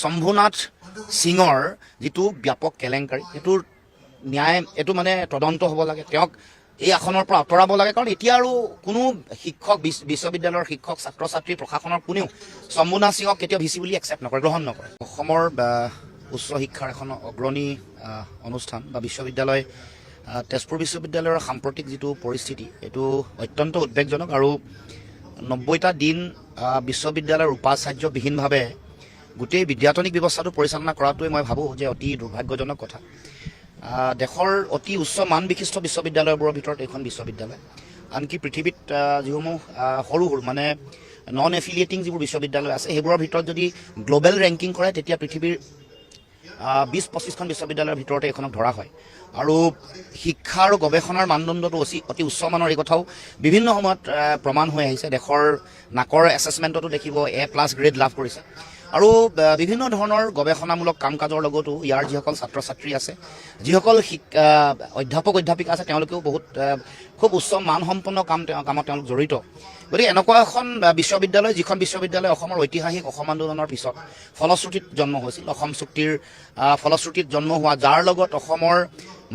শম্ভুনাথ সিঙৰ যিটো ব্যাপক কেলেংকাৰী এইটোৰ ন্যায় এইটো মানে তদন্ত হ'ব লাগে, তেওঁক এই আসনৰ পৰা আঁতৰাব লাগে। কাৰণ এতিয়া আৰু কোনো শিক্ষক বিশ্ববিদ্যালয়ৰ শিক্ষক ছাত্ৰ ছাত্ৰী প্ৰশাসনৰ কোনেও শম্ভুনাথ সিঙক কেতিয়াও ভিচি বুলি একচেপ্ট নকৰে, গ্ৰহণ নকৰে। অসমৰ উচ্চ শিক্ষাৰ এখন অগ্ৰণী অনুষ্ঠান বা বিশ্ববিদ্যালয় তেজপুৰ বিশ্ববিদ্যালয়ৰ সাম্প্ৰতিক যিটো পৰিস্থিতি এইটো অত্যন্ত উদ্বেগজনক। আৰু 90টা দিন বিশ্ববিদ্যালয়ৰ উপাচাৰ্যবিহীনভাৱে গোটেই বিদ্যাতনিক ব্যৱস্থাটো পৰিচালনা কৰাটোৱে মই ভাবোঁ যে অতি দুৰ্ভাগ্যজনক কথা। দেশৰ অতি উচ্চ মান বিশিষ্ট বিশ্ববিদ্যালয়বোৰৰ ভিতৰত এইখন বিশ্ববিদ্যালয়। আনকি পৃথিৱীত যিসমূহ সৰু সৰু মানে নন এফিলিয়েটিং যিবোৰ বিশ্ববিদ্যালয় আছে সেইবোৰৰ ভিতৰত যদি গ্ল'বেল ৰেংকিং কৰে তেতিয়া পৃথিৱীৰ 20-25খন বিশ্ববিদ্যালয়ৰ ভিতৰতে এইখনক ধৰা হয়। আৰু শিক্ষা আৰু গৱেষণাৰ মানদণ্ডটো অতি উচ্চমানৰ, এই কথাও বিভিন্ন সময়ত প্ৰমাণ হৈ আহিছে। দেশৰ নাকৰ এছেছমেণ্টতো দেখিব A+ গ্ৰেড লাভ কৰিছে। আৰু বিভিন্ন ধৰণৰ গৱেষণামূলক কাম কাজৰ লগতো ইয়াৰ যিসকল ছাত্ৰ ছাত্ৰী আছে, যিসকল অধ্যাপক অধ্যাপিকা আছে, তেওঁলোকেও বহুত খুব উচ্চ মানসম্পন্ন কামত তেওঁলোক জড়িত। গতিকে এনেকুৱা এখন বিশ্ববিদ্যালয়, যিখন বিশ্ববিদ্যালয় অসমৰ ঐতিহাসিক অসম আন্দোলনৰ পিছত ফলশ্ৰুতিত জন্ম হৈছিল, অসম চুক্তিৰ ফলশ্ৰুতিত জন্ম হোৱা, যাৰ লগত অসমৰ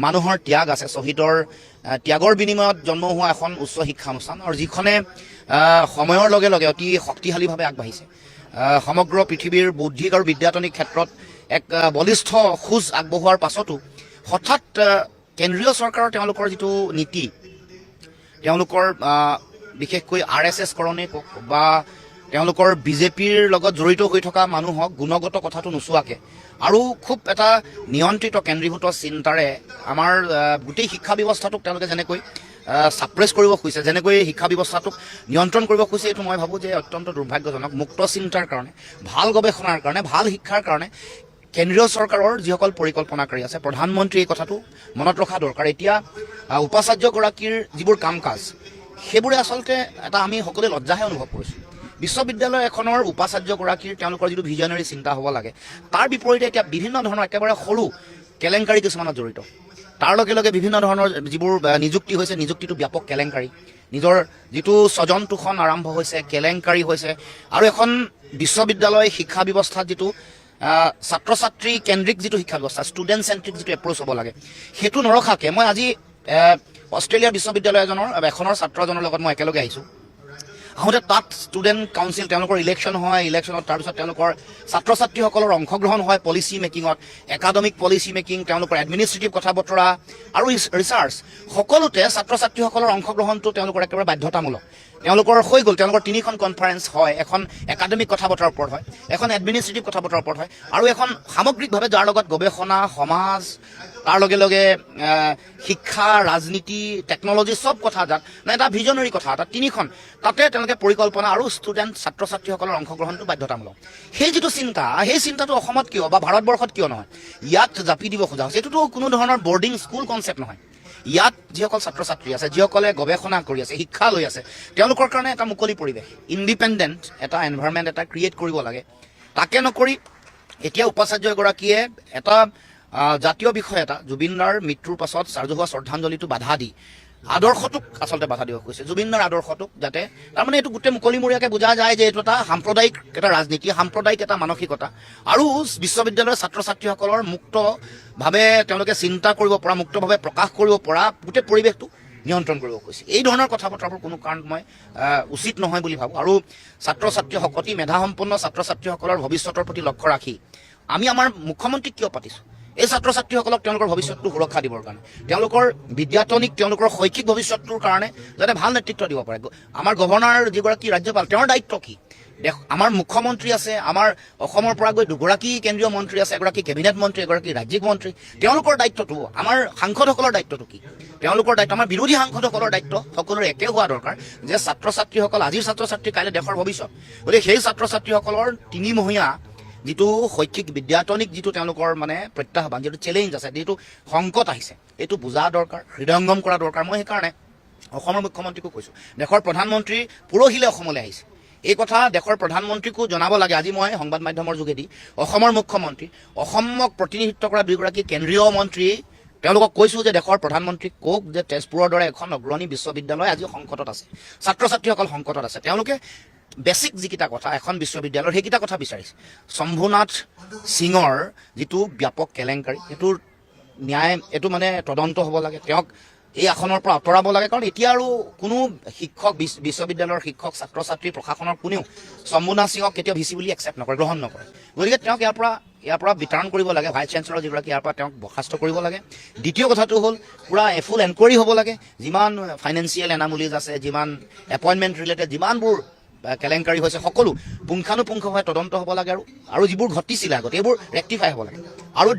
মানুহৰ ত্যাগ আছে, শ্বহীদৰ ত্যাগৰ বিনিময়ত জন্ম হোৱা এখন উচ্চ শিক্ষানুষ্ঠান, আৰু যিখনে সময়ৰ লগে লগে অতি শক্তিশালীভাৱে আগবাঢ়িছে। সমগ্ৰ পৃথিৱীৰ বৌদ্ধিক আৰু বিদ্যাতনিক ক্ষেত্ৰত এক বলিষ্ঠ খোজ আগবঢ়োৱাৰ পাছতো হঠাৎ কেন্দ্ৰীয় চৰকাৰৰ তেওঁলোকৰ যিটো নীতি, তেওঁলোকৰ বিশেষকৈ RSS কৰণেই কওক বা তেওঁলোকৰ বিজেপিৰ লগত জড়িত হৈ থকা মানুহক গুণগত কথাটো নোচোৱাকৈ আৰু খুব এটা নিয়ন্ত্ৰিত কেন্দ্ৰীভূত চিন্তাৰে আমাৰ গোটেই শিক্ষা ব্যৱস্থাটোক তেওঁলোকে যেনেকৈ ছাপ্ৰেছ কৰিব খুজিছে, যেনেকৈ শিক্ষা ব্যৱস্থাটোক নিয়ন্ত্ৰণ কৰিব খুজিছে, এইটো মই ভাবোঁ যে অত্যন্ত দুৰ্ভাগ্যজনক। মুক্ত চিন্তাৰ কাৰণে, ভাল গৱেষণাৰ কাৰণে, ভাল শিক্ষাৰ কাৰণে কেন্দ্ৰীয় চৰকাৰৰ যিসকল পৰিকল্পনাকাৰী আছে, প্ৰধানমন্ত্ৰী এই কথাটো মনত ৰখা দৰকাৰ। এতিয়া উপাচাৰ্যগৰাকীৰ যিবোৰ কাম কাজ সেইবোৰে আচলতে এটা আমি সকলোৱে লজ্জাহে অনুভৱ কৰিছোঁ। বিশ্ববিদ্যালয় এখনৰ উপাচাৰ্যগৰাকীৰ তেওঁলোকৰ যিটো ভিজনেৰী চিন্তা হ'ব লাগে, তাৰ বিপৰীতে এতিয়া বিভিন্ন ধৰণৰ একেবাৰে সৰু কেলেংকাৰী কিছুমানত জড়িত। তাৰ লগে লগে বিভিন্ন ধৰণৰ যিবোৰ নিযুক্তি হৈছে, নিযুক্তিটো ব্যাপক কেলেংকাৰী, নিজৰ যিটো স্বজন তোষণ আৰম্ভ হৈছে, কেলেংকাৰী হৈছে। আৰু এখন বিশ্ববিদ্যালয় শিক্ষা ব্যৱস্থাত যিটো ছাত্ৰ ছাত্ৰী কেন্দ্ৰিক যিটো শিক্ষা ব্যৱস্থা, ষ্টুডেণ্ট চেণ্ট্ৰিক যিটো এপ্ৰ'চ হ'ব লাগে, সেইটো নৰখাকৈ মই আজি অষ্ট্ৰেলিয়া বিশ্ববিদ্যালয় এখনৰ ছাত্ৰ এজনৰ লগত মই একেলগে আহিছোঁ। আহোঁতে তাত ষ্টুডেণ্ট কাউন্সিল, তেওঁলোকৰ ইলেকশ্যন হয়, ইলেকশ্যনত তাৰপিছত তেওঁলোকৰ ছাত্ৰ ছাত্ৰীসকলৰ অংশগ্ৰহণ হয় পলিচি মেকিঙত, একাডেমিক পলিচি মেকিং, তেওঁলোকৰ এডমিনিষ্ট্ৰেটিভ কথা বতৰা আৰু ৰিচাৰ্চ, সকলোতে ছাত্ৰ ছাত্ৰীসকলৰ অংশগ্ৰহণটো তেওঁলোকৰ একেবাৰে বাধ্যতামূলক। তেওঁলোকৰ হৈ গ'ল, তেওঁলোকৰ 3খন কনফাৰেন্স হয়, এখন একাডেমিক কথা বতৰাৰ ওপৰত হয়, এখন এডমিনিষ্ট্ৰেটিভ কথা বতৰাৰ ওপৰত হয়, আৰু এখন সামগ্ৰিকভাৱে যাৰ লগত গৱেষণা, সমাজ, তাৰ লগে লগে শিক্ষা, ৰাজনীতি, টেকনলজি চব কথা যাত এটা ভিজনেৰী কথা, এটা 3খন, তাতে তেওঁলোকে পৰিকল্পনা আৰু ষ্টুডেণ্ট ছাত্ৰ ছাত্ৰীসকলৰ অংশগ্ৰহণটো বাধ্যতামূলক। সেই যিটো চিন্তা, সেই চিন্তাটো অসমত কিয় বা ভাৰতবৰ্ষত কিয় নহয়, ইয়াত জাপি দিব খোজা হৈছে। এইটোতো কোনো ধৰণৰ বৰ্ডিং স্কুল কনচেপ্ট নহয়। ইয়াত যিসকল ছাত্ৰ ছাত্ৰী আছে, যিসকলে গৱেষণা কৰি আছে, শিক্ষা লৈ আছে, তেওঁলোকৰ কাৰণে এটা মুকলি পৰিৱেশ, ইণ্ডিপেণ্ডেণ্ট এটা এনভাইৰনমেণ্ট এটা ক্ৰিয়েট কৰিব লাগে। তাকে নকৰি এতিয়া উপাচাৰ্য এগৰাকীয়ে এটা জাতীয় বিষয় এটা, জুবিনদাৰ মৃত্যুৰ পাছত হোৱা শ্ৰদ্ধাঞ্জলিটো বাধা দি আদৰ্শটোক আচলতে বাধা দিব খুজিছে, জুবিনদাৰ আদৰ্শটোক, যাতে তাৰমানে এইটো গোটেই মুকলিমূৰীয়াকৈ বুজা যায় যে এইটো এটা সাম্প্ৰদায়িক এটা ৰাজনীতি, সাম্প্ৰদায়িক এটা মানসিকতা, আৰু বিশ্ববিদ্যালয়ৰ ছাত্ৰ ছাত্ৰীসকলৰ মুক্তভাৱে তেওঁলোকে চিন্তা কৰিব পৰা, মুক্তভাৱে প্ৰকাশ কৰিব পৰা গোটেই পৰিৱেশটো নিয়ন্ত্ৰণ কৰিব খুজিছে। এই ধৰণৰ কথা বতৰাবোৰ কোনো কাৰণত মই উচিত নহয় বুলি ভাবোঁ। আৰু ছাত্ৰ ছাত্ৰীসকল, অতি মেধাসম্পন্ন ছাত্ৰ ছাত্ৰীসকলৰ ভৱিষ্যতৰ প্ৰতি লক্ষ্য ৰাখি আমি আমাৰ মুখ্যমন্ত্ৰীক কিয় পাতিছোঁ? এই ছাত্ৰ ছাত্ৰীসকলক তেওঁলোকৰ ভৱিষ্যতটো সুৰক্ষা দিবৰ কাৰণে, তেওঁলোকৰ বিদ্যাতনিক, তেওঁলোকৰ শৈক্ষিক ভৱিষ্যতটোৰ কাৰণে যাতে ভাল নেতৃত্ব দিব পাৰে। আমাৰ গভৰ্ণৰ যিগৰাকী ৰাজ্যপাল, তেওঁৰ দায়িত্ব কি? আমাৰ মুখ্যমন্ত্ৰী আছে, আমাৰ অসমৰ পৰা গৈ 2গৰাকী কেন্দ্ৰীয় মন্ত্ৰী আছে, এগৰাকী কেবিনেট মন্ত্ৰী, এগৰাকী ৰাজ্যিক মন্ত্ৰী, তেওঁলোকৰ দায়িত্বটো, আমাৰ সাংসদসকলৰ দায়িত্বটো কি? তেওঁলোকৰ দায়িত্ব, আমাৰ বিৰোধী সাংসদসকলৰ দায়িত্ব সকলোৰে একে হোৱা দৰকাৰ যে ছাত্ৰ ছাত্ৰীসকল আজিৰ ছাত্ৰ ছাত্ৰী, কাইলৈ দেশৰ ভৱিষ্যত। গতিকে সেই ছাত্ৰ ছাত্ৰীসকলৰ 3মহীয়া যিটো শৈক্ষিক বিদ্যাতনিক যিটো তেওঁলোকৰ মানে প্ৰত্যাহ্বান, যিটো চেলেঞ্জ আছে, যিটো সংকট আহিছে, এইটো বুজা দৰকাৰ, হৃদয়ংগম কৰা দৰকাৰ। মই সেইকাৰণে অসমৰ মুখ্যমন্ত্ৰীকো কৈছোঁ, দেশৰ প্ৰধানমন্ত্ৰী পৰহিলৈ অসমলৈ আহিছে, এই কথা দেশৰ প্ৰধানমন্ত্ৰীকো জনাব লাগে। আজি মই সংবাদ মাধ্যমৰ যোগেদি অসমৰ মুখ্যমন্ত্ৰী, অসমক প্ৰতিনিধিত্ব কৰা 2গৰাকী কেন্দ্ৰীয় মন্ত্ৰী, তেওঁলোকক কৈছোঁ যে দেশৰ প্ৰধানমন্ত্ৰীক কওক যে তেজপুৰৰ দৰে এখন অগ্ৰণী বিশ্ববিদ্যালয় আজি সংকটত আছে, ছাত্ৰ ছাত্ৰীসকল সংকটত আছে, তেওঁলোকে বেছিক যিকেইটা কথা এখন বিশ্ববিদ্যালয়ৰ সেইকেইটা কথা বিচাৰিছে শম্ভুনাথ সিঙৰ যিটো ব্যাপক কেলেংকাৰী এইটোৰ ন্যায় এইটো মানে তদন্ত হ'ব লাগে তেওঁক এই আসনৰ পৰা আঁতৰাব লাগে কাৰণ এতিয়া আৰু কোনো শিক্ষক বিশ্ববিদ্যালয়ৰ শিক্ষক ছাত্ৰ ছাত্ৰী প্ৰশাসনৰ কোনেও শম্ভুনাথ সিঙক কেতিয়াও ভিচি বুলি একচেপ্ট নকৰে গ্ৰহণ নকৰে গতিকে তেওঁক ইয়াৰ পৰা বিতৰণ কৰিব লাগে ভাইচ চেঞ্চেলৰ যিগৰাকী ইয়াৰ পৰা তেওঁক বৰ্খাস্ত কৰিব লাগে দ্বিতীয় কথাটো হ'ল পুৰা ফুল এনকুৱাৰী হ'ব লাগে যিমান ফাইনেন্সিয়েল এনামুলিজ আছে যিমান এপইণ্টমেণ্ট ৰিলেটেড যিমানবোৰ কেলেংকাৰী হৈছে সকলো পুংখানুপুংখভাৱে তদন্ত হ'ব লাগে আৰু যিবোৰ ঘটিছিলে আগতে এইবোৰ ৰেক্টিফাই হ'ব লাগে আৰু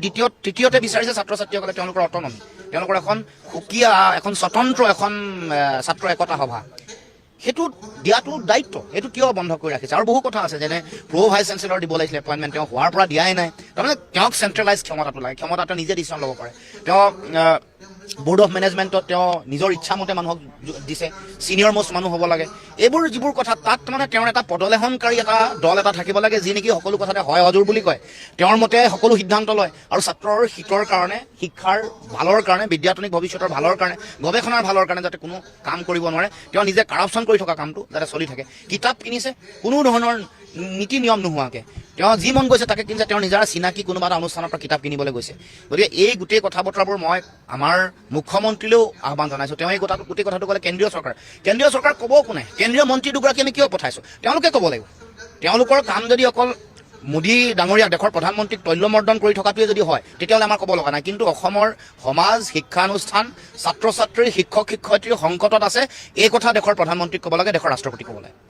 তৃতীয়তে বিচাৰিছে ছাত্ৰ ছাত্ৰীসকলে তেওঁলোকৰ অট'নমি তেওঁলোকৰ এখন সুকীয়া এখন স্বতন্ত্ৰ এখন ছাত্ৰ একতা সভা সেইটো দিয়াটো দায়িত্ব এইটো কিয় বন্ধ কৰি ৰাখিছে আৰু বহু কথা আছে যেনে ভাইচ চেঞ্চেলৰ দিব লাগিছিলে এপইণ্টমেণ্ট তেওঁ হোৱাৰ পৰা দিয়াই নাই তাৰমানে তেওঁক চেণ্ট্ৰেলাইজ ক্ষমতাটো লাগে ক্ষমতাটো নিজে ডিচিশ্যন ল'ব পাৰে তেওঁ বোৰ্ড অফ মেনেজমেণ্টত তেওঁ নিজৰ ইচ্ছামতে মানুহক দিছে ছিনিয়ৰ মষ্ট মানুহ হ'ব লাগে এইবোৰ যিবোৰ কথা তাত মানে তেওঁৰ এটা পদলেহনকাৰী এটা দল এটা থাকিব লাগে যি নেকি সকলো কথাতে হয় হজুৰ বুলি কয় তেওঁৰ মতে সকলো সিদ্ধান্ত লয় আৰু ছাত্ৰৰ হিতৰ কাৰণে শিক্ষাৰ ভালৰ কাৰণে বিদ্যাৰ্থনিক ভৱিষ্যতৰ ভালৰ কাৰণে গৱেষণাৰ ভালৰ কাৰণে যাতে কোনো কাম কৰিব নোৱাৰে তেওঁ নিজে কাৰাপশ্যন কৰি থকা কামটো যাতে চলি থাকে কিতাপ কিনিছে কোনো ধৰণৰ নীতি নিয়ম নোহোৱাকৈ তেওঁ যি মন গৈছে তাকে কিনিছে তেওঁৰ নিজৰ চিনাকি কোনোবা এটা অনুষ্ঠানৰ পৰা কিতাপ কিনিবলৈ গৈছে গতিকে এই গোটেই কথা বতৰাবোৰ মই আমাৰ মুখ্যমন্ত্ৰীলৈও আহ্বান জনাইছোঁ তেওঁ এই গোটেই কথাটো ক'লে কেন্দ্ৰীয় চৰকাৰ ক'ব কোনে কেন্দ্ৰীয় মন্ত্ৰী দুগৰাকী আমি কিয় পঠাইছোঁ তেওঁলোকে ক'ব লাগিব তেওঁলোকৰ কাম যদি অকল মোদী ডাঙৰীয়াক দেশৰ প্ৰধানমন্ত্ৰীক তৈল্যমৰ্দন কৰি থকাটোৱে যদি হয় তেতিয়াহ'লে আমাৰ ক'ব লগা নাই কিন্তু অসমৰ সমাজ শিক্ষানুষ্ঠান ছাত্ৰ ছাত্ৰী শিক্ষক শিক্ষয়িত্ৰী সংকটত আছে এই কথা দেশৰ প্ৰধানমন্ত্ৰীক ক'ব লাগে দেশৰ ৰাষ্ট্ৰপতিক ক'ব লাগে